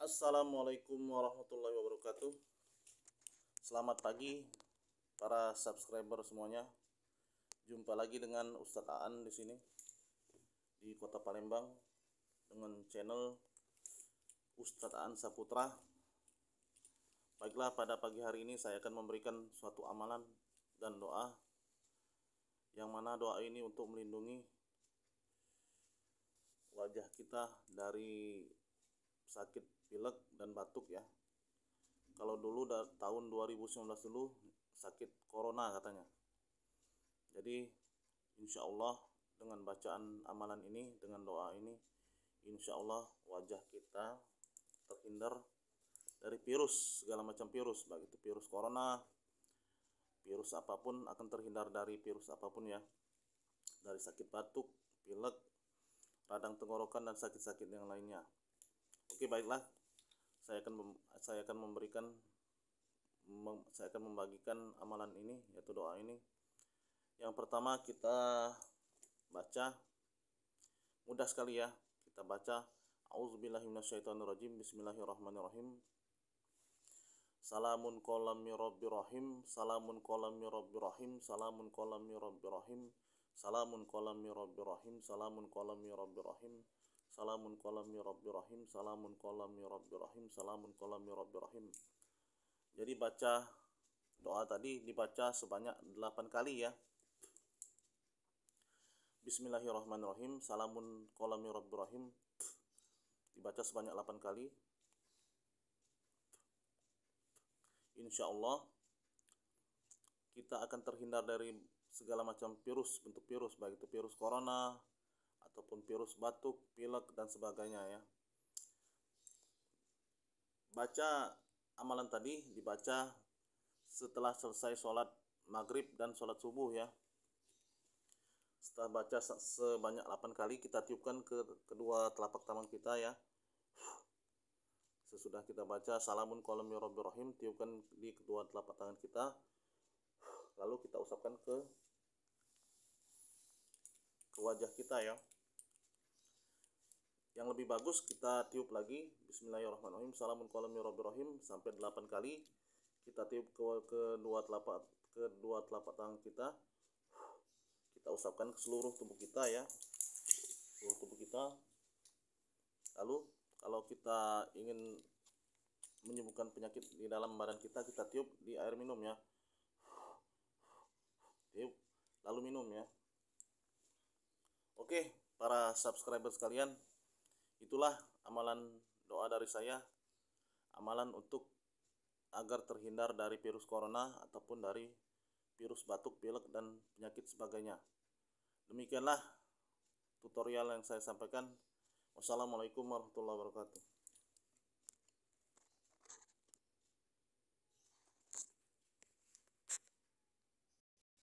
Assalamualaikum warahmatullahi wabarakatuh. Selamat pagi para subscriber semuanya. Jumpa lagi dengan Ustadz Aan di sini di Kota Palembang dengan channel Ustadz Aan Saputra. Baiklah, pada pagi hari ini saya akan memberikan suatu amalan dan doa, yang mana doa ini untuk melindungi wajah kita dari sakit pilek dan batuk ya. Kalau dulu tahun 2019 dulu sakit corona katanya. Jadi insya Allah dengan bacaan amalan ini, dengan doa ini, insya Allah wajah kita terhindar dari virus, segala macam virus, baik itu virus corona, virus apapun, akan terhindar dari virus apapun ya, dari sakit batuk, pilek, radang tenggorokan, dan sakit-sakit yang lainnya. Oke, baiklah, saya akan membagikan amalan ini, yaitu doa ini. Yang pertama kita baca, mudah sekali ya, kita baca A'udzubillahi minasyaitonirrajim, Bismillahirrahmanirrahim. Salamun qawlam mir rabbir rahim, salamun qawlam mir rabbir rahim, salamun qawlam mir rabbir rahim, salamun qawlam mir rabbir rahim, salamun qawlam mir rabbir rahim, salamun qawlam mir rabbir rahim, salamun qawlam mir rabbir rahim, salamun qawlam mir rabbir rahim. Jadi baca doa tadi dibaca sebanyak 8 kali ya. Bismillahirrahmanirrahim, salamun qawlam mir rabbir rahim dibaca sebanyak 8 kali. Insya Allah kita akan terhindar dari segala macam virus, bentuk virus, baik itu virus corona ataupun virus batuk, pilek, dan sebagainya ya. Baca amalan tadi dibaca setelah selesai sholat maghrib dan sholat subuh ya. Setelah baca sebanyak 8 kali, kita tiupkan ke kedua telapak tangan kita ya. Sesudah kita baca salamun qawlam mir rabbir rahim, tiupkan di kedua telapak tangan kita, lalu kita usapkan ke wajah kita ya. Yang lebih bagus kita tiup lagi Bismillahirrahmanirrahim, salamun qawlam mir rabbir rahim sampai 8 kali. Kita tiup ke kedua telapak tangan kita. Kita usapkan ke seluruh tubuh kita ya, seluruh tubuh kita. Lalu kalau kita ingin menyembuhkan penyakit di dalam badan kita, kita tiup di air minum ya. Tiup lalu minum ya. Oke, para subscriber sekalian, itulah amalan doa dari saya, amalan untuk agar terhindar dari virus corona ataupun dari virus batuk, pilek, dan penyakit sebagainya. Demikianlah tutorial yang saya sampaikan. Wassalamualaikum warahmatullahi wabarakatuh.